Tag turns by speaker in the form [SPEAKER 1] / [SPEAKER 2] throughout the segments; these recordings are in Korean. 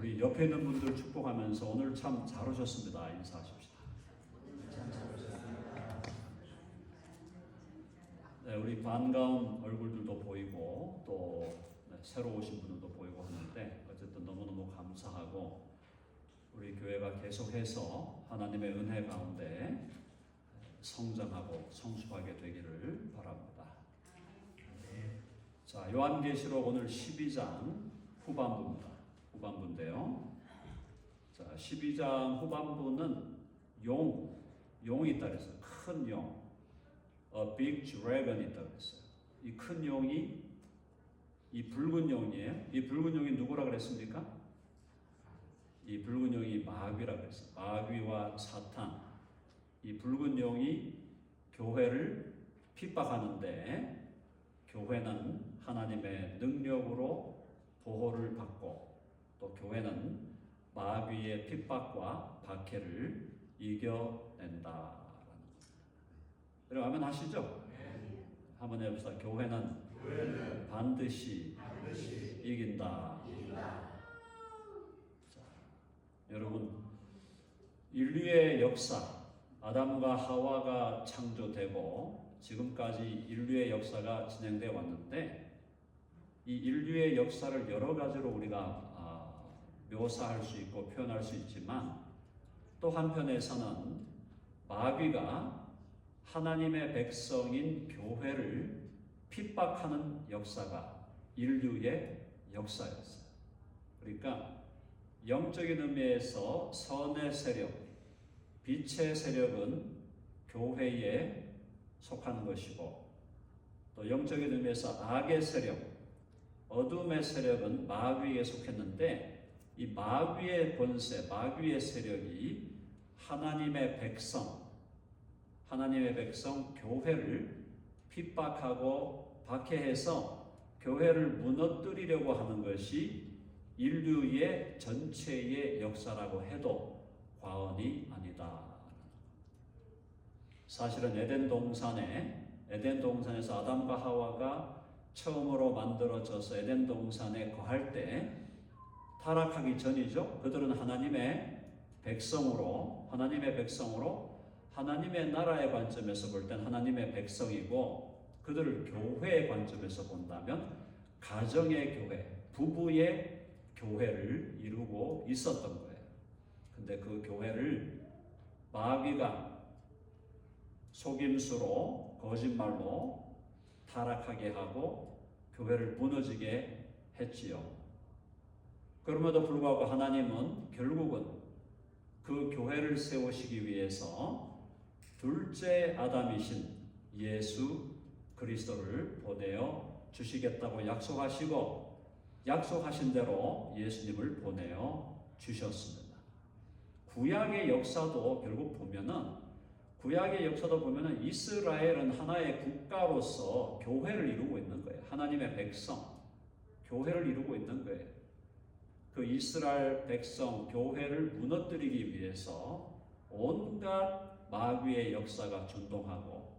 [SPEAKER 1] 우리 옆에 있는 분들 축복하면서 오늘 참 잘 오셨습니다. 인사하십시다. 네, 우리 반가운 얼굴들도 보이고 또 새로 오신 분들도 보이고 하는데 어쨌든 너무너무 감사하고 우리 교회가 계속해서 하나님의 은혜 가운데 성장하고 성숙하게 되기를 바랍니다. 자, 요한계시록 오늘 12장 후반부입니다. 후반부인데요. 자, 12장 후반부는 용이 있다 그랬어요. 큰 용. A big dragon이 있다 그랬어요. 이 큰 용이 이 붉은 용이에요. 이 붉은 용이 누구라 그랬습니까? 이 붉은 용이 마귀라 그랬어요. 마귀와 사탄. 이 붉은 용이 교회를 핍박하는데 교회는 하나님의 능력으로 보호를 받고 또 교회는 마귀의 핍박과 박해를 이겨낸다. 여러분 아멘 하시죠? 한번 해봅시다. 교회는 반드시 이긴다. 자, 여러분 인류의 역사 아담과 하와가 창조되고 지금까지 인류의 역사가 진행되어 왔는데 이 인류의 역사를 여러 가지로 우리가 묘사할 수 있고 표현할 수 있지만 또 한편에서는 마귀가 하나님의 백성인 교회를 핍박하는 역사가 인류의 역사였어요. 그러니까 영적인 의미에서 선의 세력, 빛의 세력은 교회에 속하는 것이고 또 영적인 의미에서 악의 세력, 어둠의 세력은 마귀에 속했는데 이 마귀의 권세, 마귀의 세력이 하나님의 백성 교회를 핍박하고 박해해서 교회를 무너뜨리려고 하는 것이 인류의 전체의 역사라고 해도 과언이 아니다. 사실은 에덴 동산에서 아담과 하와가 처음으로 만들어져서 에덴 동산에 거할 때 타락하기 전이죠. 그들은 하나님의 백성으로 하나님의 나라의 관점에서 볼 땐 하나님의 백성이고 그들을 교회의 관점에서 본다면 가정의 교회, 부부의 교회를 이루고 있었던 거예요. 근데 그 교회를 마귀가 속임수로 거짓말로 타락하게 하고 교회를 무너지게 했지요. 그럼에도 불구하고 하나님은 결국은 그 교회를 세우시기 위해서 둘째 아담이신 예수 그리스도를 보내어 주시겠다고 약속하시고 약속하신 대로 예수님을 보내어 주셨습니다. 구약의 역사도 결국 보면은 이스라엘은 하나의 국가로서 교회를 이루고 있는 거예요. 하나님의 백성, 교회를 이루고 있는 거예요. 그 이스라엘 백성, 교회를 무너뜨리기 위해서 온갖 마귀의 역사가 준동하고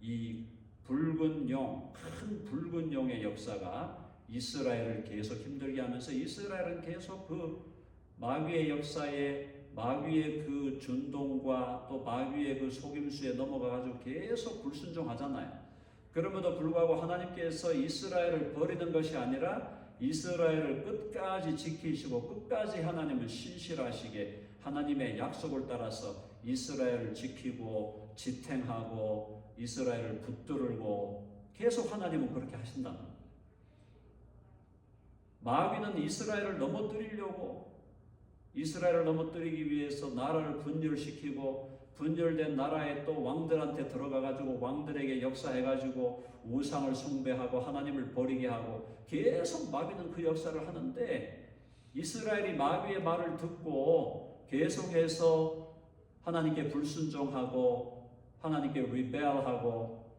[SPEAKER 1] 이 붉은 용, 큰 붉은 용의 역사가 이스라엘을 계속 힘들게 하면서 이스라엘은 계속 그 마귀의 역사에 마귀의 그 준동과 또 마귀의 그 속임수에 넘어가가지고 계속 불순종하잖아요. 그럼에도 불구하고 하나님께서 이스라엘을 버리는 것이 아니라 이스라엘을 끝까지 지키시고 끝까지 하나님은 신실하시게 하나님의 약속을 따라서 이스라엘을 지키고 지탱하고 이스라엘을 붙들고 계속 하나님은 그렇게 하신다는 거예요. 마귀는 이스라엘을 넘어뜨리기 위해서 나라를 분열시키고 분열된 나라에 또 왕들한테 들어가가지고 왕들에게 역사해가지고 우상을 숭배하고 하나님을 버리게 하고 계속 마귀는 그 역사를 하는데 이스라엘이 마귀의 말을 듣고 계속해서 하나님께 불순종하고 하나님께 리벨하고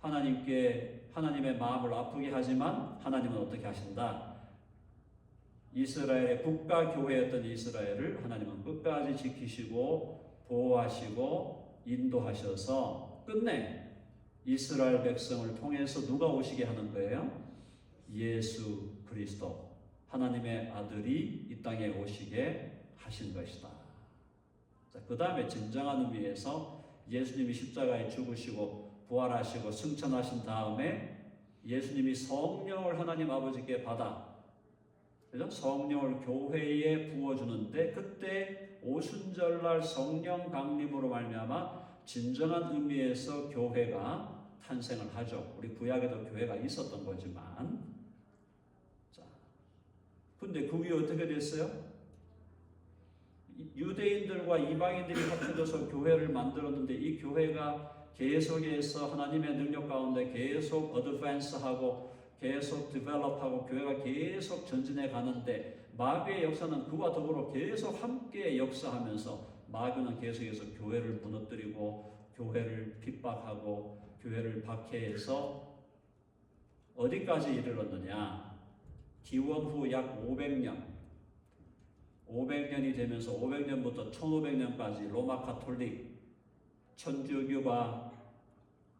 [SPEAKER 1] 하나님의 마음을 아프게 하지만 하나님은 어떻게 하신다? 이스라엘의 국가교회였던 이스라엘을 하나님은 끝까지 지키시고 보호하시고 인도하셔서 끝내 이스라엘 백성을 통해서 누가 오시게 하는 거예요? 예수 그리스도 하나님의 아들이 이 땅에 오시게 하신 것이다. 그 다음에 진정한 의미에서 예수님이 십자가에 죽으시고 부활하시고 승천하신 다음에 예수님이 성령을 하나님 아버지께 받아 성령을 교회에 부어주는데, 그때 오순절날 성령 강림으로 말미암아 진정한 의미에서 교회가 탄생을 하죠. 우리 구약에도 교회가 있었던 거지만, 자, 근데 그 위에 어떻게 됐어요? 유대인들과 이방인들이 합쳐져서 교회를 만들었는데, 이 교회가 계속해서 하나님의 능력 가운데 계속 어드밴스하고 계속 디벨롭하고 교회가 계속 전진해 가는데, 마귀의 역사는 그와 더불어 계속 함께 역사하면서 마귀는 계속해서 교회를 무너뜨리고 교회를 핍박하고 교회를 박해해서 어디까지 이르렀느냐? 기원 후 약 500년이 되면서 500년부터 1500년까지 로마 가톨릭 천주교가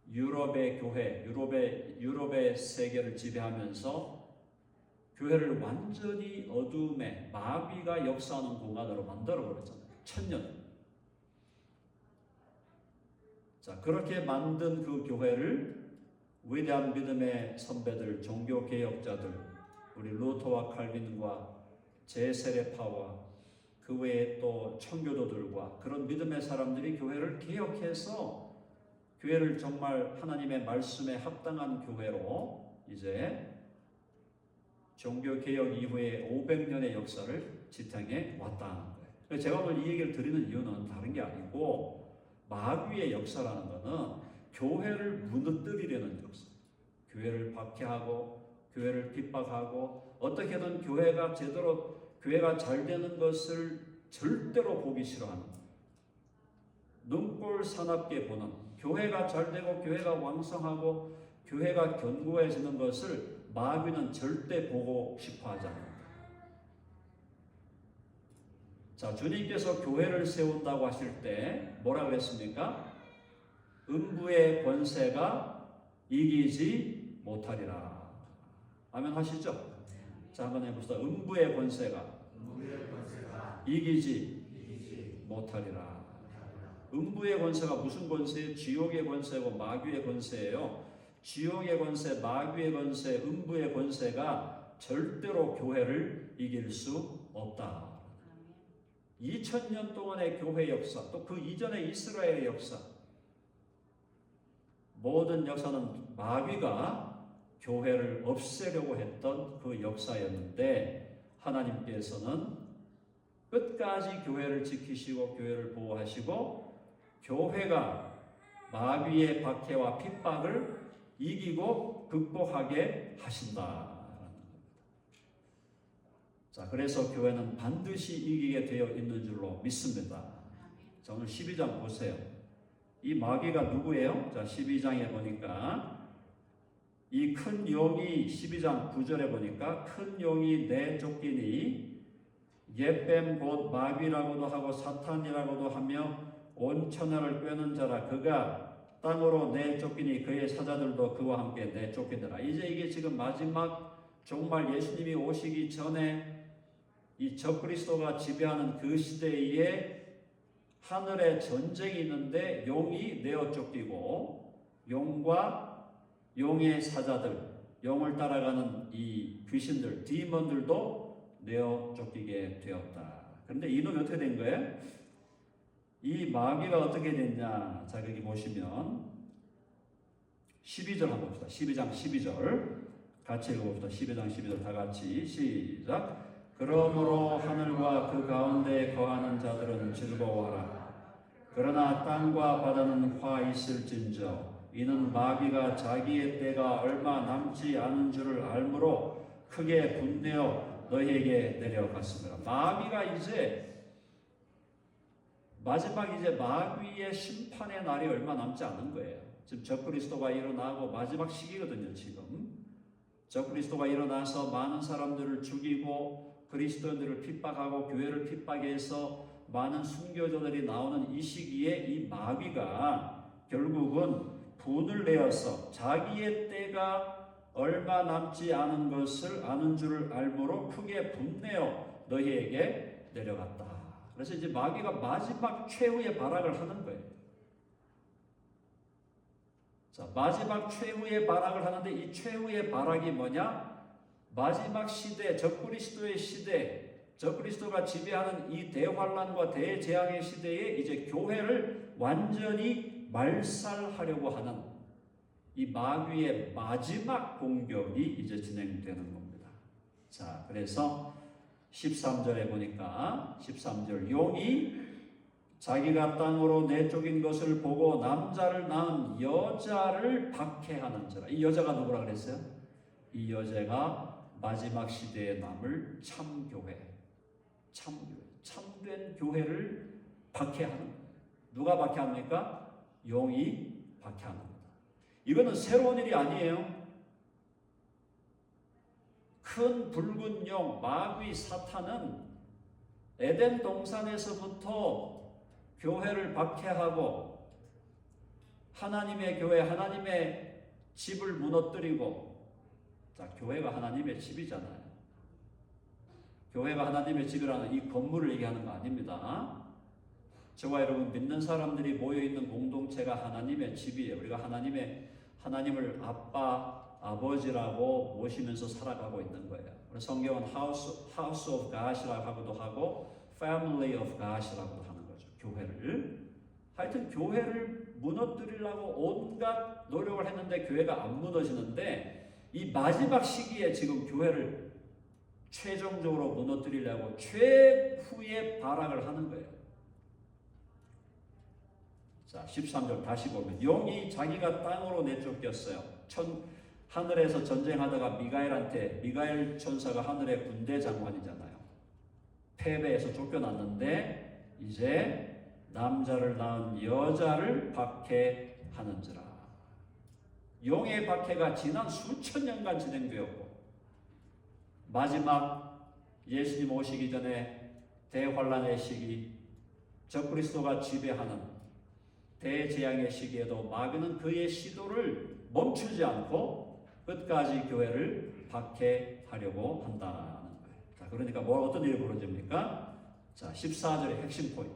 [SPEAKER 1] 유럽의 교회, 유럽의 세계를 지배하면서 교회를 완전히 어둠에 마귀가 역사하는 공간으로 만들어버렸잖아요. 1000년. 자, 그렇게 만든 그 교회를 위대한 믿음의 선배들, 종교개혁자들, 우리 루터와 칼빈과 제세례파와 그 외에 또 청교도들과 그런 믿음의 사람들이 교회를 개혁해서 교회를 정말 하나님의 말씀에 합당한 교회로 이제 종교개혁 이후에 500년의 역사를 지탱해 왔다는 거예요. 제가 오늘 이 얘기를 드리는 이유는 다른 게 아니고, 마귀의 역사라는 것은 교회를 무너뜨리려는 역사, 교회를 박해하고 교회를 핍박하고 어떻게든 교회가 잘 되는 것을 절대로 보기 싫어하는, 눈꼴 사납게 보는, 교회가 잘 되고 교회가 왕성하고 교회가 견고해지는 것을 마귀는 절대 보고 싶어 하지 않는다. 자, 주님께서 교회를 세운다고 하실 때 뭐라 그랬습니까? 음부의 권세가 이기지 못하리라. 아멘 하시죠? 자, 한번 해봅시다. 음부의 권세가 이기지 못하리라. 음부의 권세가 무슨 권세예요? 지옥의 권세고 마귀의 권세예요. 지옥의 권세, 마귀의 권세, 음부의 권세가 절대로 교회를 이길 수 없다. 2000년 동안의 교회 역사, 또 그 이전의 이스라엘의 역사, 모든 역사는 마귀가 교회를 없애려고 했던 그 역사였는데, 하나님께서는 끝까지 교회를 지키시고 교회를 보호하시고 교회가 마귀의 박해와 핍박을 이기고 극복하게 하신다. 자, 그래서 교회는 반드시 이기게 되어 있는 줄로 믿습니다. 자, 오늘 12장 보세요. 이 마귀가 누구예요? 자, 12장에 보니까 이 큰 용이 12장 9절에 보니까 큰 용이 내쫓기니 옛뱀 곧 마귀라고도 하고 사탄이라고도 하며 온 천하를 꿰는 자라. 그가 땅으로 내쫓기니 그의 사자들도 그와 함께 내쫓기더라. 이제 이게 지금 마지막 정말 예수님이 오시기 전에 이 적그리스도가 지배하는 그 시대에 하늘에 전쟁이 있는데 용이 내어 쫓기고 용과 용의 사자들, 용을 따라가는 이 귀신들, 디몬들도 내어 쫓기게 되었다. 그런데 이놈이 어떻게 된 거예요? 이 마귀가 어떻게 됐냐? 자, 여기 보시면 12절 한번 봅시다. 12장 12절 같이 읽어봅시다. 12장 12절 다 같이 시작. 그러므로 하늘과 그 가운데 거하는 자들은 즐거워하라. 그러나 땅과 바다는 화 있을진저 이는 마귀가 자기의 때가 얼마 남지 않은 줄을 알므로 크게 분내어 너희에게 내려갔습니다. 마귀가 이제 마지막 이제 마귀의 심판의 날이 얼마 남지 않은 거예요. 지금 적그리스도가 일어나고 마지막 시기거든요. 지금 적그리스도가 일어나서 많은 사람들을 죽이고 그리스도인들을 핍박하고 교회를 핍박해서 많은 순교자들이 나오는 이 시기에 이 마귀가 결국은 분을 내어서 자기의 때가 얼마 남지 않은 것을 아는 줄을 알므로 크게 분내어 너희에게 내려갔다. 그래서 이제 마귀가 마지막 최후의 발악을 하는 거예요. 자, 마지막 최후의 발악을 하는데 이 최후의 발악이 뭐냐? 마지막 시대, 적그리스도의 시대, 적그리스도가 지배하는 이 대환란과 대재앙의 시대에 이제 교회를 완전히 말살하려고 하는 이 마귀의 마지막 공격이 이제 진행되는 겁니다. 자, 그래서 13절에 보니까 13절 용이 자기가 땅으로 내쫓긴 것을 보고 남자를 낳은 여자를 박해하는지라. 이 여자가 누구라 그랬어요? 이 여자가 마지막 시대에 남을 참교회, 참된 교회를 박해하는 거예요. 누가 박해합니까? 용이 박해하는 겁니다. 이거는 새로운 일이 아니에요. 큰 붉은 용, 마귀 사탄은 에덴 동산에서부터 교회를 박해하고 하나님의 교회, 하나님의 집을 무너뜨리고, 자, 교회가 하나님의 집이잖아요. 교회가 하나님의 집이라는 이 건물을 얘기하는 거 아닙니다. 저와 여러분 믿는 사람들이 모여있는 공동체가 하나님의 집이에요. 우리가 하나님을 아빠, 아버지라고 모시면서 살아가고 있는 거예요. 성경은 House of God이라고도 하고 Family of God이라고도 하는 거죠. 교회를. 하여튼 교회를 무너뜨리려고 온갖 노력을 했는데 교회가 안 무너지는데 이 마지막 시기에 지금 교회를 최종적으로 무너뜨리려고 최후의 발악을 하는 거예요. 자, 13절 다시 보면 용이 자기가 땅으로 내쫓겼어요. 하늘에서 전쟁하다가 미가엘 천사가 하늘의 군대 장관이잖아요. 패배해서 쫓겨났는데 이제 남자를 낳은 여자를 박해하는지라. 용의 박해가 지난 수천 년간 진행되었고 마지막 예수님 오시기 전에 대환란의 시기, 적그리스도가 지배하는 대재앙의 시기에도 마귀는 그의 시도를 멈추지 않고 끝까지 교회를 박해하려고 한다는 거예요. 자, 그러니까 어떤 일이 벌어집니까? 자, 14절의 핵심 포인트.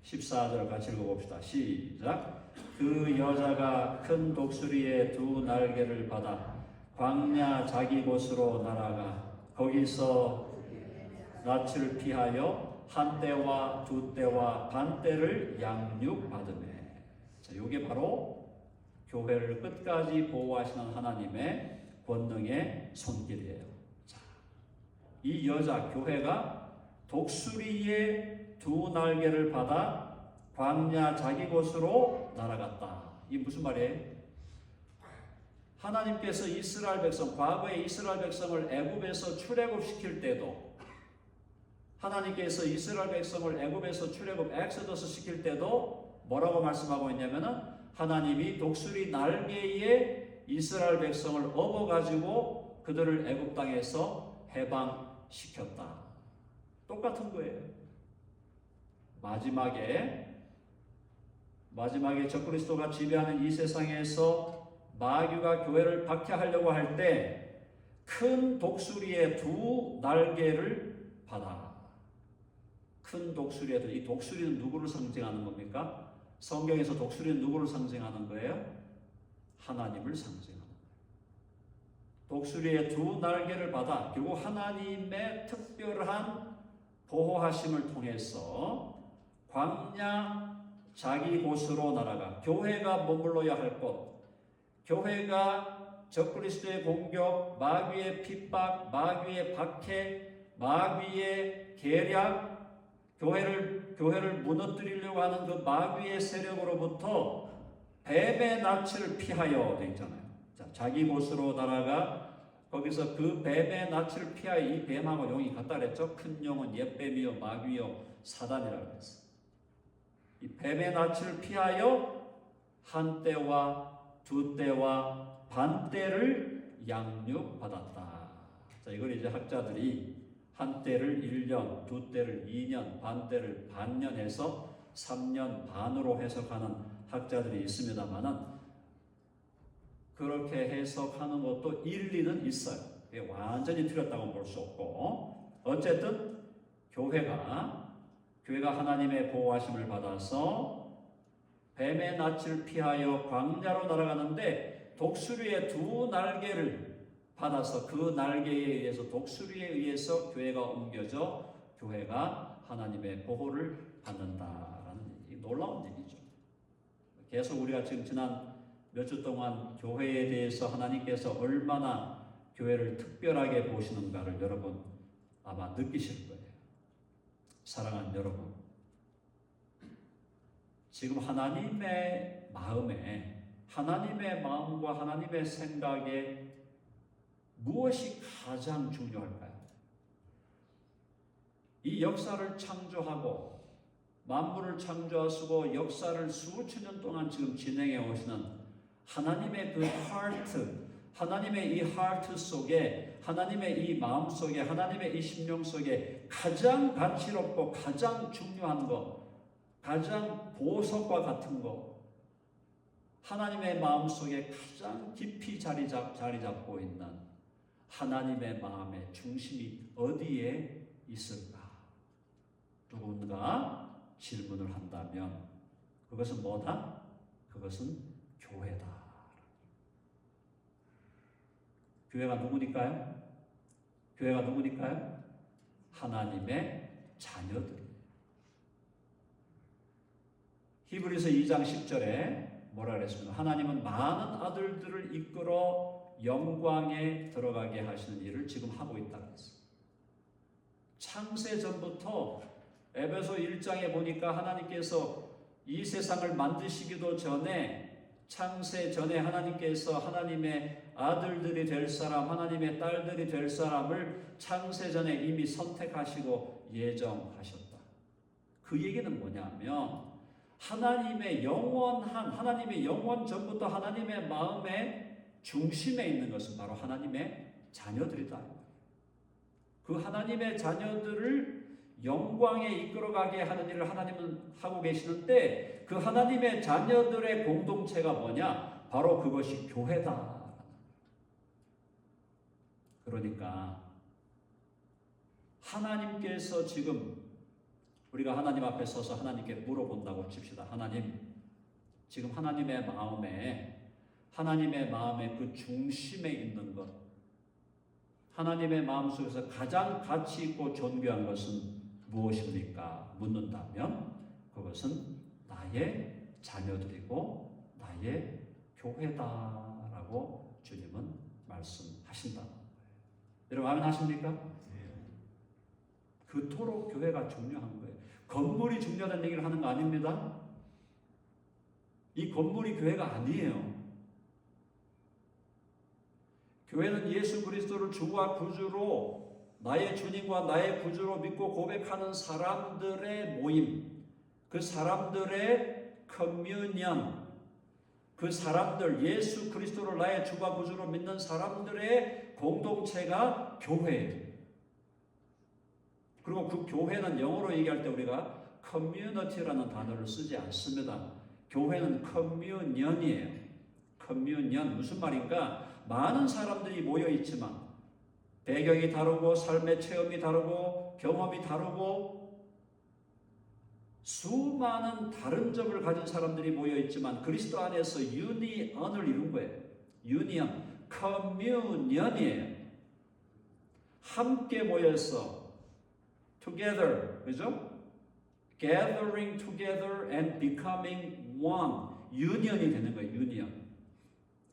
[SPEAKER 1] 14절 같이 읽어봅시다. 시작. 그 여자가 큰 독수리의 두 날개를 받아 광야 자기 곳으로 날아가 거기서 낯을 피하여 한 때와 두 때와 반 때를 양육받으며. 자, 이게 바로 교회를 끝까지 보호하시는 하나님의 권능의 손길이에요. 자, 이 여자 교회가 독수리의 두 날개를 받아 광야 자기 곳으로 날아갔다. 이게 무슨 말이에요? 하나님께서 이스라엘 백성, 과거의 이스라엘 백성을 애굽에서 출애굽시킬 때도, 하나님께서 이스라엘 백성을 애굽에서 출애굽 엑소더스 시킬 때도 뭐라고 말씀하고 있냐면은 하나님이 독수리 날개에 이스라엘 백성을 업어가지고 그들을 애굽 땅에서 해방시켰다. 똑같은 거예요. 마지막에 적그리스도가 지배하는 이 세상에서 마귀가 교회를 박해하려고 할 때 큰 독수리의 두 날개를 받아. 큰 독수리에도, 이 독수리는 누구를 상징하는 겁니까? 성경에서 독수리는 누구를 상징하는 거예요? 하나님을 상징하는 거예요. 독수리의 두 날개를 받아 결국 하나님의 특별한 보호하심을 통해서 광야 자기 곳으로 날아가 교회가 머물러야 할 곳, 교회가 적그리스도의 공격, 마귀의 핍박, 마귀의 박해, 마귀의 계략, 교회를 무너뜨리려고 하는 그 마귀의 세력으로부터 뱀의 낯을 피하여 되어 있잖아요. 자, 자기 곳으로 날아가 거기서 그 뱀의 낯을 피하여, 이 뱀하고 용이 같다 그랬죠. 큰 용은 옛뱀이요 마귀요 사단이라고 했어요. 이 뱀의 낯을 피하여 한 때와 두 때와 반 때를 양육받았다. 자, 이걸 이제 학자들이 한 때를 1년, 두 때를 2년, 반 때를 반년 해서 3년 반으로 해석하는 학자들이 있습니다만은 그렇게 해석하는 것도 일리는 있어요. 완전히 틀렸다고 볼 수 없고, 어쨌든 교회가 하나님의 보호하심을 받아서 뱀의 낯을 피하여 광야로 날아가는데, 독수리의 두 날개를 받아서 그 날개에 의해서, 독수리에 의해서 교회가 옮겨져 교회가 하나님의 보호를 받는다라는 놀라운 일이죠. 계속 우리가 지금 지난 몇 주 동안 교회에 대해서 하나님께서 얼마나 교회를 특별하게 보시는가를 여러분 아마 느끼실 거예요. 사랑하는 여러분, 지금 하나님의 마음과 하나님의 생각에 무엇이 가장 중요할까요? 이 역사를 창조하고 만물을 창조하시고 역사를 수천 년 동안 지금 진행해 오시는 하나님의 그 하트, 하나님의 이 하트 속에, 하나님의 이 마음 속에, 하나님의 이 심령 속에 가장 가치롭고 가장 중요한 것, 가장 보석과 같은 것, 하나님의 마음 속에 가장 깊이 자리 잡고 있는 하나님의 마음의 중심이 어디에 있을까? 누군가 질문을 한다면 그것은 뭐다? 그것은 교회다. 교회가 누구니까요? 교회가 누구니까요? 하나님의 자녀들. 히브리서 2장 10절에 뭐라 그랬습니까? 하나님은 많은 아들들을 이끌어 영광에 들어가게 하시는 일을 지금 하고 있다고 했어요. 창세 전부터 에베소 1장에 보니까 하나님께서 이 세상을 만드시기도 전에, 창세 전에 하나님께서 하나님의 아들들이 될 사람, 하나님의 딸들이 될 사람을 창세 전에 이미 선택하시고 예정하셨다. 그 얘기는 뭐냐면 하나님의 영원 전부터 하나님의 마음의 중심에 있는 것은 바로 하나님의 자녀들이다. 그 하나님의 자녀들을 영광에 이끌어가게 하는 일을 하나님은 하고 계시는데, 그 하나님의 자녀들의 공동체가 뭐냐? 바로 그것이 교회다. 그러니까 하나님께서 지금 우리가 하나님 앞에 서서 하나님께 물어본다고 칩시다. 하나님, 지금 하나님의 마음의 그 중심에 있는 것, 하나님의 마음속에서 가장 가치 있고 존귀한 것은 무엇입니까? 묻는다면 그것은 나의 자녀들이고 나의 교회다라고 주님은 말씀하신다. 여러분 아멘 하십니까? 그토록 교회가 중요한 거예요. 건물이 중요하다는 얘기를 하는 거 아닙니다. 이 건물이 교회가 아니에요. 교회는 예수 그리스도를 주와 구주로, 나의 주님과 나의 구주로 믿고 고백하는 사람들의 모임, 그 사람들의 커뮤니언, 그 사람들, 예수 그리스도를 나의 주와 구주로 믿는 사람들의 공동체가 교회예요. 그리고 그 교회는 영어로 얘기할 때 우리가 커뮤니티라는 단어를 쓰지 않습니다. 교회는 커뮤니언이에요. 커뮤니언, 무슨 말인가? 많은 사람들이 모여 있지만 배경이 다르고 삶의 체험이 다르고 경험이 다르고 수많은 다른 점을 가진 사람들이 모여 있지만 그리스도 안에서 유니언을 이룬 거예요. 유니언, 커뮤니언이에요. 함께 모여서 together, 그죠? gathering together and becoming one, 유니언이 되는 거예요. 유니언.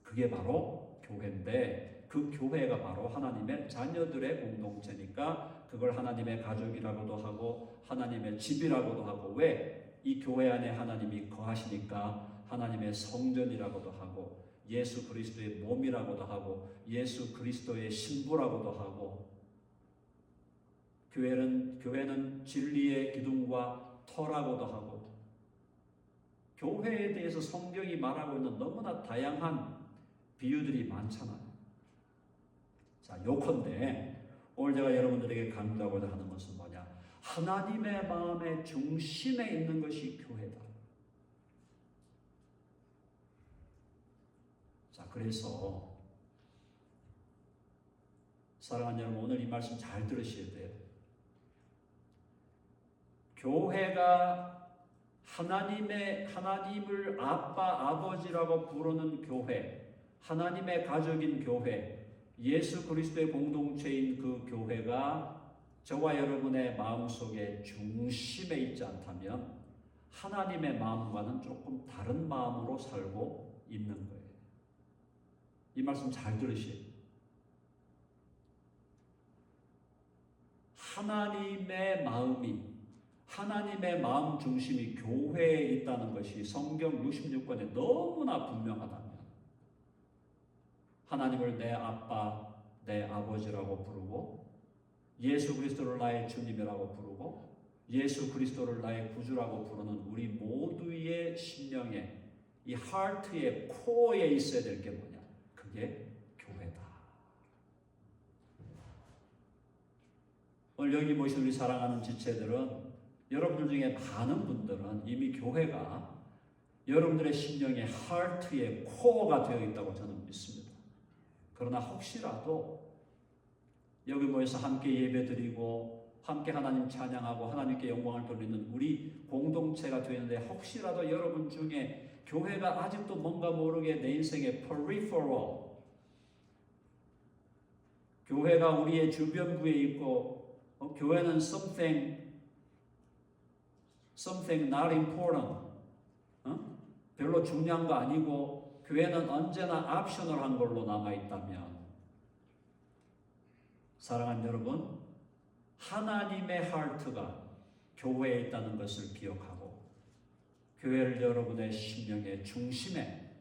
[SPEAKER 1] 그게 바로 교회인데, 그 교회가 바로 하나님의 자녀들의 공동체니까 그걸 하나님의 가족이라고도 하고 하나님의 집이라고도 하고, 왜? 이 교회 안에 하나님이 거하시니까 하나님의 성전이라고도 하고 예수 그리스도의 몸이라고도 하고 예수 그리스도의 신부라고도 하고, 교회는 진리의 기둥과 터라고도 하고, 교회에 대해서 성경이 말하고 있는 너무나 다양한 비유들이 많잖아요. 자, 요컨대 오늘 제가 여러분들에게 강조하고자 하는 것은 뭐냐? 하나님의 마음의 중심에 있는 것이 교회다. 자, 그래서 사랑하는 여러분, 오늘 이 말씀 잘 들으셔야 돼요. 교회가 하나님을 아빠, 아버지라고 부르는 교회, 하나님의 가족인 교회, 예수 그리스도의 공동체인 그 교회가 저와 여러분의 마음속에 중심에 있지 않다면 하나님의 마음과는 조금 다른 마음으로 살고 있는 거예요. 이 말씀 잘 들으셔야 돼요. 하나님의 마음 중심이 교회에 있다는 것이 성경 66권에 너무나 분명하다면 하나님을 내 아빠, 내 아버지라고 부르고 예수 그리스도를 나의 주님이라고 부르고 예수 그리스도를 나의 구주라고 부르는 우리 모두의 심령에 이 하트의 코어에 있어야 될 게 뭐냐? 그게 교회다. 오늘 여기 모신 우리 사랑하는 지체들은 여러분들 중에 많은 분들은 이미 교회가 여러분들의 심령의 하트의 코어가 되어 있다고 저는 믿습니다. 그러나 혹시라도 여기 모여서 함께 예배드리고 함께 하나님 찬양하고 하나님께 영광을 돌리는 우리 공동체가 되는데 혹시라도 여러분 중에 교회가 아직도 뭔가 모르게 내 인생의 peripheral, 교회가 우리의 주변부에 있고 교회는 something not important, 별로 중요한 거 아니고 교회는 언제나 옵셔널한 걸로 남아있다면 사랑하는 여러분, 하나님의 하트가 교회에 있다는 것을 기억하고 교회를 여러분의 심령의 중심에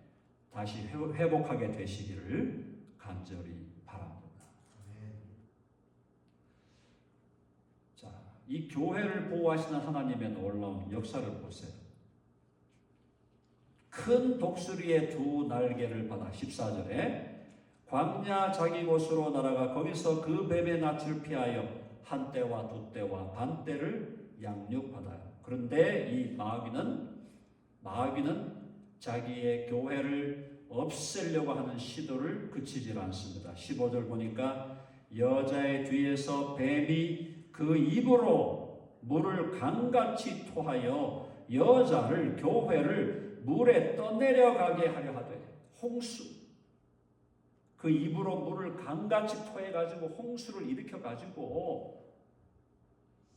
[SPEAKER 1] 다시 회복하게 되시기를 간절히 바랍니다. 자, 이 교회를 보호하시는 하나님의 놀라운 역사를 보세요. 큰 독수리의 두 날개를 받아 14절에 광야 자기 곳으로 날아가 거기서 그 뱀의 낯을 피하여 한 때와 두 때와 반 때를 양육받아요. 그런데 이 마귀는 자기의 교회를 없애려고 하는 시도를 그치질 않습니다. 15절 보니까 여자의 뒤에서 뱀이 그 입으로 물을 강같이 토하여 여자를 교회를 물에 떠내려가게 하려 하되 홍수, 그 입으로 물을 강같이 토해가지고 홍수를 일으켜가지고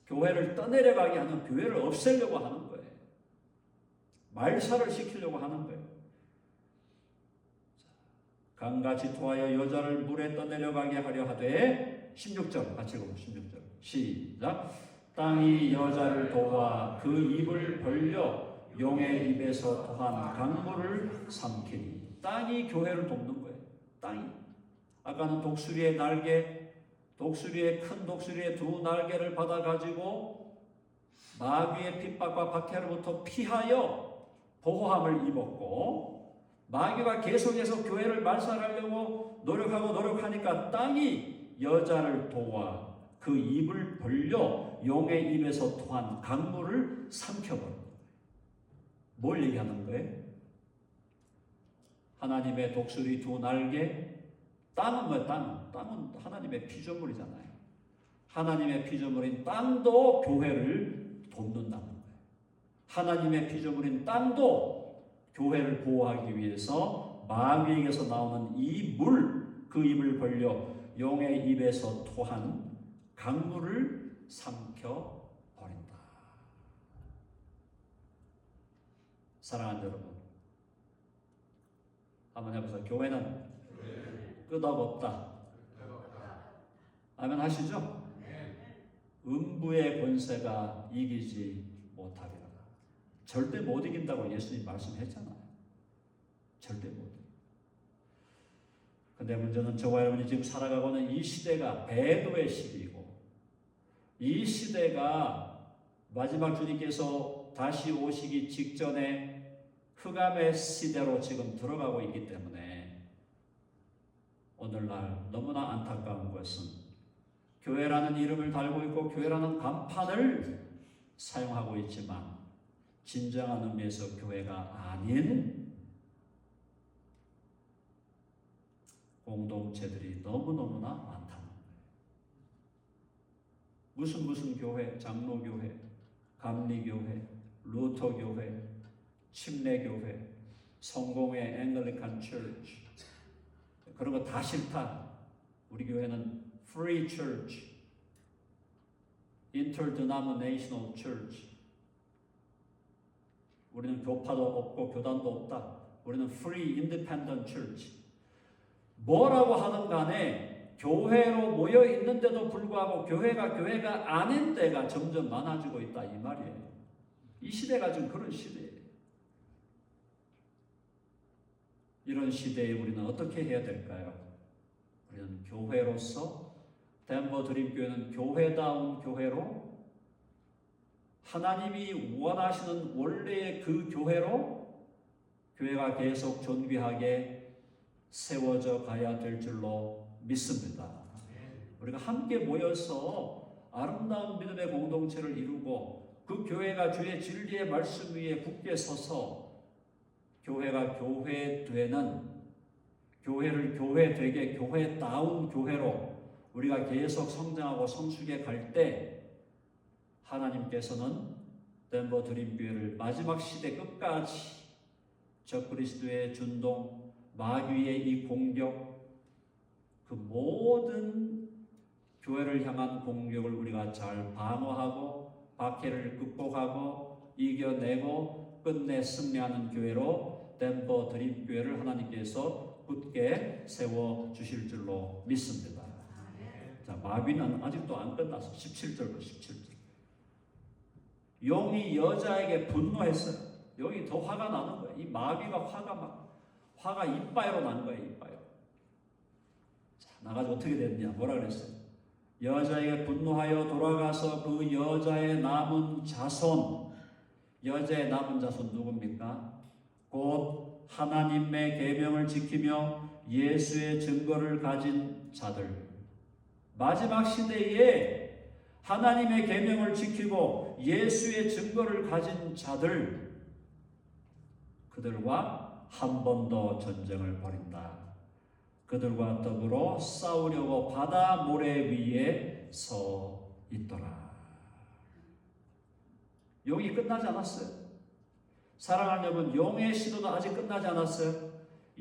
[SPEAKER 1] 교회를 떠내려가게 하는, 교회를 없애려고 하는 거예요. 말살을 시키려고 하는 거예요. 강같이 토하여 여자를 물에 떠내려가게 하려 하되 16절 같이 읽어보세요. 16절 시작. 땅이 여자를 도와 그 입을 벌려 용의 입에서 토한 강물을 삼키니. 땅이 교회를 돕는 거예요. 땅이. 아까는 독수리의 날개, 큰 독수리의 두 날개를 받아가지고 마귀의 핍박과 박해로부터 피하여 보호함을 입었고, 마귀가 계속해서 교회를 말살하려고 노력하니까 땅이 여자를 도와 그 입을 벌려 용의 입에서 토한 강물을 삼켜버린 거예요. 뭘 얘기하는 거예요? 하나님의 독수리 두 날개, 땅은 뭐예요? 땅은 하나님의 피조물이잖아요. 하나님의 피조물인 땅도 교회를 돕는다는 거예요. 하나님의 피조물인 땅도 교회를 보호하기 위해서 마귀에게서 나오는 이 물, 그 입을 벌려 용의 입에서 토한 강물을 삼켜버린다. 사랑하는 여러분, 한번 해보세요. 교회는 끄덕없다. 아멘 하시죠? 음부의 권세가 이기지 못하리라. 절대 못 이긴다고 예수님 말씀했잖아요. 절대 못 이겨. 근데 문제는 저와 여러분이 지금 살아가고는 이 시대가 배도의 시기이고, 이 시대가 마지막 주님께서 다시 오시기 직전에 흑암의 시대로 지금 들어가고 있기 때문에 오늘날 너무나 안타까운 것은 교회라는 이름을 달고 있고 교회라는 간판을 사용하고 있지만 진정한 의미에서 교회가 아닌 공동체들이 너무너무나 많다는 거예요. 무슨 교회, 장로교회, 감리교회, 루터교회, 침례교회, 성공회 앵글리칸 처치, 그런 거 다 싫다. 우리 교회는 free church, interdenominational church. 우리는 교파도 없고 교단도 없다. 우리는 free independent church. 뭐라고 하든 간에 교회로 모여 있는데도 불구하고 교회가 아닌 데가 점점 많아지고 있다 이 말이에요. 이 시대가 지금 그런 시대예요. 이런 시대에 우리는 어떻게 해야 될까요? 우리는 교회로서 덴버 드림교회는 교회다운 교회로 하나님이 원하시는 원래의 그 교회로 교회가 계속 존귀하게 세워져 가야 될 줄로 믿습니다. 우리가 함께 모여서 아름다운 믿음의 공동체를 이루고 그 교회가 주의 진리의 말씀 위에 굳게 서서 교회가 교회되는, 교회를 교회되게 교회다운 교회로 우리가 계속 성장하고 성숙해 갈 때 하나님께서는 덴버 드림교회를 마지막 시대 끝까지 적그리스도의 준동, 마귀의 이 공격, 그 모든 교회를 향한 공격을 우리가 잘 방어하고 박해를 극복하고 이겨내고 끝내 승리하는 교회로 덴버 드림교회를 하나님께서 굳게 세워주실 줄로 믿습니다. 자, 마귀는 아직도 안 끝났어. 17절로 17절. 용이 여자에게 분노했어요. 용이 더 화가 나는 거예요. 이 마귀가 화가 이빠이로 난 거예요. 이빠이로. 자, 나가지고 어떻게 됐냐? 뭐라 그랬어요? 여자에게 분노하여 돌아가서 그 여자의 남은 자손, 여자의 남은 자손 누굽니까? 곧 하나님의 계명을 지키며 예수의 증거를 가진 자들. 마지막 시대에 하나님의 계명을 지키고 예수의 증거를 가진 자들, 그들과 한 번 더 전쟁을 벌인다. 그들과 더불어 싸우려고 바다 모래 위에 서 있더라. 용이 끝나지 않았어요. 사랑하는 여러분, 용의 시도는 아직 끝나지 않았어요.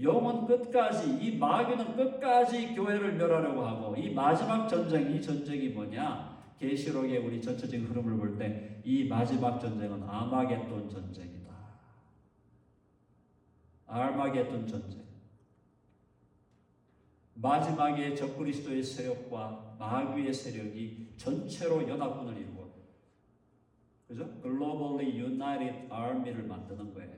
[SPEAKER 1] 용은 끝까지, 이 마귀는 끝까지 교회를 멸하려고 하고, 이 마지막 전쟁, 이 전쟁이 뭐냐? 계시록의 우리 전체적인 흐름을 볼 때 이 마지막 전쟁은 아마겟돈 전쟁이다. 아마겟돈 전쟁. 마지막에 적그리스도의 세력과 마귀의 세력이 전체로 연합군을 이루고, 그죠? Globally United Army를 만드는 거예요.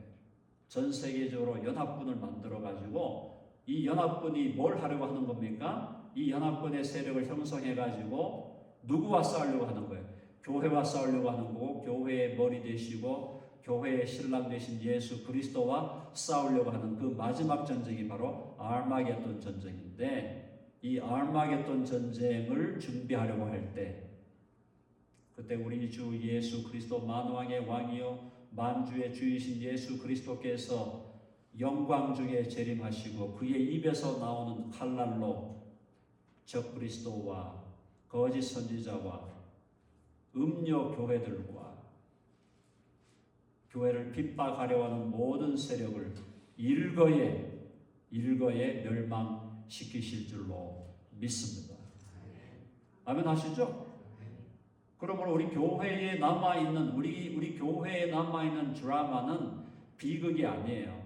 [SPEAKER 1] 전 세계적으로 연합군을 만들어 가지고 이 연합군이 뭘 하려고 하는 겁니까? 이 연합군의 세력을 형성해 가지고 누구와 싸우려고 하는 거예요? 교회와 싸우려고 하는 거고, 교회의 머리 되시고 교회의 신랑 되신 예수 그리스도와 싸우려고 하는 그 마지막 전쟁이 바로 아마겟돈 전쟁인데, 이 아마겟돈 전쟁을 준비하려고 할 때, 그때 우리 주 예수 그리스도 만왕의 왕이요 만주의 주이신 예수 그리스도께서 영광 중에 재림하시고 그의 입에서 나오는 칼날로 적그리스도와 거짓 선지자와 음료 교회들과 교회를 핍박하려 하는 모든 세력을 일거에 멸망시키실 줄로 믿습니다. 아멘 하시죠? 그러므로 우리 교회에 남아있는 우리 교회에 남아있는 드라마는 비극이 아니에요.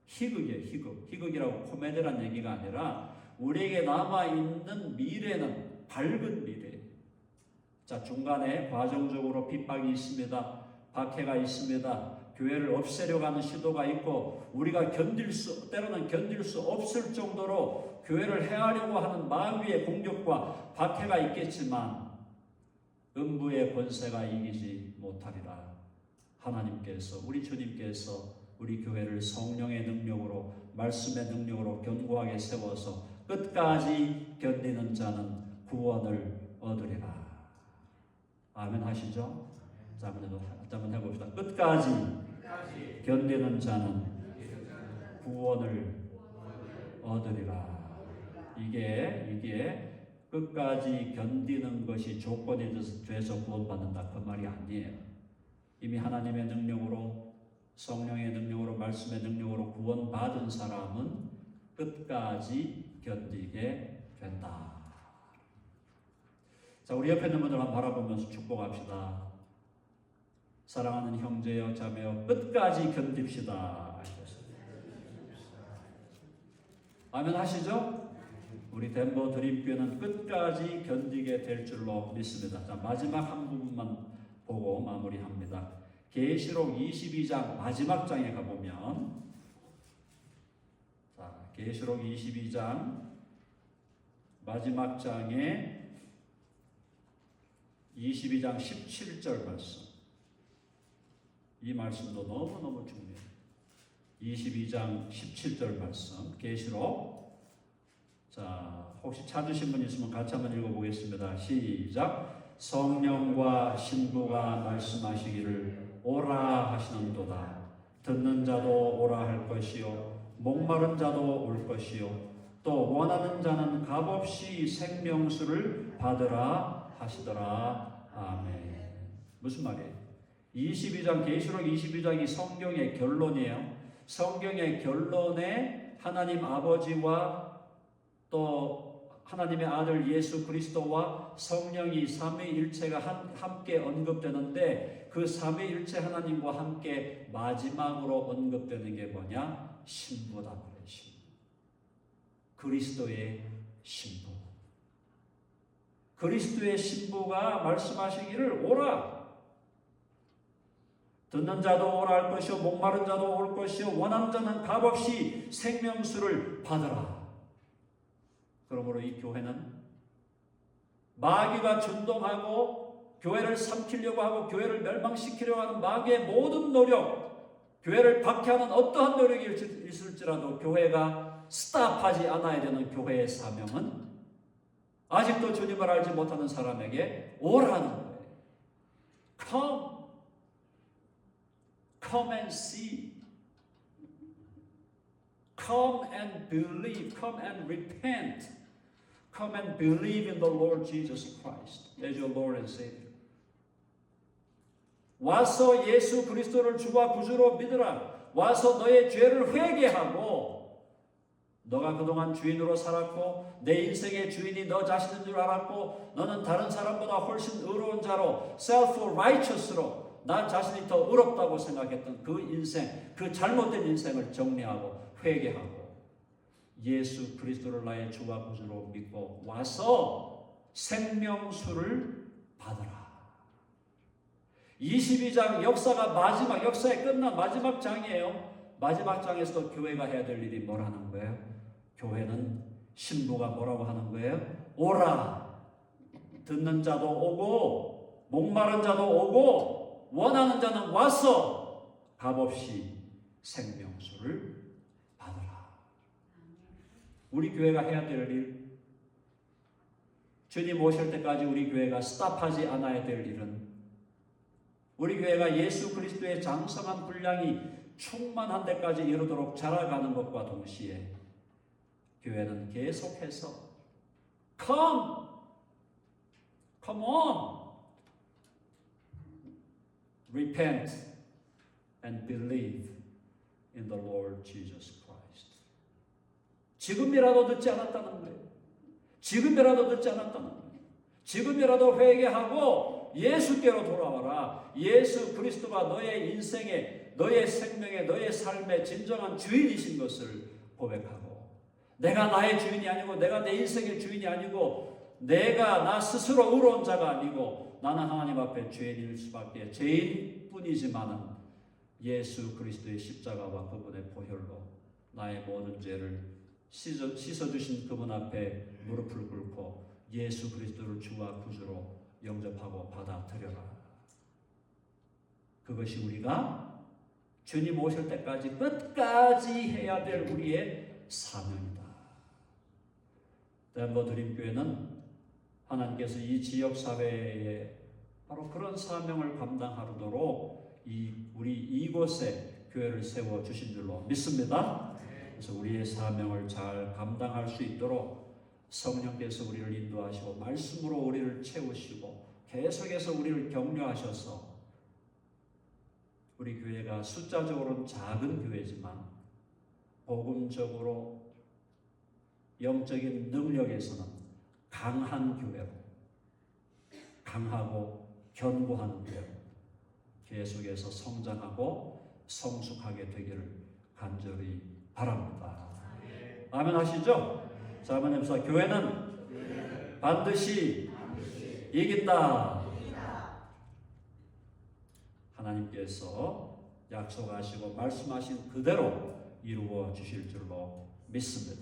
[SPEAKER 1] 희극이에요. 희극이라고 코미디란 얘기가 아니라 우리에게 남아있는 미래는 밝은 미래예요. 자, 중간에 과정적으로 핍박이 있습니다. 박해가 있습니다. 교회를 없애려고 하는 시도가 있고, 우리가 때로는 견딜 수 없을 정도로 교회를 해하려고 하는 마귀의 공격과 박해가 있겠지만 음부의 권세가 이기지 못하리라. 하나님께서, 우리 주님께서 우리 교회를 성령의 능력으로, 말씀의 능력으로 견고하게 세워서 끝까지 견디는 자는 구원을 얻으리라. 아멘 하시죠? 자, 한번 해봅시다. 끝까지 견디는 자는 구원을 얻으리라. 이게 끝까지 견디는 것이 조건이 돼서 구원받는다 그 말이 아니에요. 이미 하나님의 능력으로, 성령의 능력으로, 말씀의 능력으로 구원받은 사람은 끝까지 견디게 된다. 자, 우리 옆에 있는 분들 한번 바라보면서 축복합시다. 사랑하는 형제여 자매여 끝까지 견딥시다. 아멘 하시죠? 우리 덴버 드림교회는 끝까지 견디게 될 줄로 믿습니다. 자, 마지막 한 부분만 보고 마무리합니다. 계시록 22장 마지막 장에 가보면, 자, 계시록 22장 마지막 장에 22장 17절 말씀, 이 말씀도 너무너무 중요해요. 22장 17절 말씀, 계시록. 자, 혹시 찾으신 분 있으면 같이 한번 읽어보겠습니다. 시작. 성령과 신부가 말씀하시기를 오라 하시는도다. 듣는 자도 오라 할 것이요 목마른 자도 올 것이요 또 원하는 자는 값없이 생명수를 받으라 하시더라. 아멘. 무슨 말이에요? 22장, 계시록 22장이 성경의 결론이에요. 성경의 결론에 하나님 아버지와 또 하나님의 아들 예수 그리스도와 성령이 삼위일체가 함께 언급되는데, 그 삼위일체 하나님과 함께 마지막으로 언급되는 게 뭐냐? 신부다 그래요. 신부. 그리스도의 신부. 그리스도의 신부가 말씀하시기를 오라. 듣는 자도 오라 할 것이요 목마른 자도 올 것이요 원하는 자는 값없이 생명수를 받으라. 그러므로 이 교회는 마귀가 준동하고 교회를 삼키려고 하고 교회를 멸망시키려고 하는 마귀의 모든 노력, 교회를 박해하는 어떠한 노력이 있을지라도 교회가 스탑하지 않아야 되는 교회의 사명은 아직도 주님을 알지 못하는 사람에게 오라는 거예요. Come and see. Come and believe. Come and repent. Come and believe in the Lord Jesus Christ as your Lord and Savior. 와서 예수 그리스도를 주와 구주로 믿으라. 와서 너의 죄를 회개하고, 너가 그동안 주인으로 살았고 내 인생의 주인이 너 자신인 줄 알았고 너는 다른 사람보다 훨씬 의로운 자로 self-righteous로 나 자신이 더 의롭다고 생각했던 그 인생, 그 잘못된 인생을 정리하고 회개하고 예수 그리스도를 나의 주와 구주로 믿고 와서 생명수를 받으라. 22장 역사가 마지막, 역사에 끝난 마지막 장이에요. 마지막 장에서 교회가 해야 될 일이 뭐라는 거예요? 교회는 신부가 뭐라고 하는 거예요? 오라. 듣는 자도 오고 목마른 자도 오고 원하는 자는 와서 값없이 생명수를 받으라. 우리 교회가 해야 될 일, 주님 오실 때까지 우리 교회가 스탑하지 않아야 될 일은, 우리 교회가 예수 그리스도의 장성한 분량이 충만한 데까지 이르도록 자라가는 것과 동시에 교회는 계속해서 Come on, repent and believe in the Lord Jesus Christ. 지금이라도 듣지 않았다는 거예요. 지금이라도 듣지 않았다는 거예요. 지금이라도 회개하고 예수께로 돌아와라. 예수 그리스도가 너의 인생의, 너의 생명의, 너의 삶의 진정한 주인이신 것을 고백하고, 내가 나의 주인이 아니고 내가 내 인생의 주인이 아니고 내가 나 스스로 의로운 자가 아니고 나는 하나님 앞에 죄인일 수밖에, 죄인뿐이지만은 예수 그리스도의 십자가와 그분의 보혈로 나의 모든 죄를 씻어주신 그분 앞에 무릎을 꿇고 예수 그리스도를 주와 구주로 영접하고 받아들여라. 그것이 우리가 주님 오실 때까지 끝까지 해야 될 우리의 사명이다. 덴버 드림교회는 하나님께서 이 지역사회에 바로 그런 사명을 감당하도록 우리 이곳에 교회를 세워주신 줄로 믿습니다. 그래서 우리의 사명을 잘 감당할 수 있도록 성령께서 우리를 인도하시고 말씀으로 우리를 채우시고 계속해서 우리를 격려하셔서 우리 교회가 숫자적으로는 작은 교회지만 복음적으로 영적인 능력에서는 강한 교회로, 강하고 견고한 교회로 계속해서 성장하고 성숙하게 되기를 간절히 바랍니다. 아멘 하시죠? 자, 한번 해봅시다. 교회는 반드시 이긴다. 하나님께서 약속하시고 말씀하신 그대로 이루어 주실 줄로 믿습니다.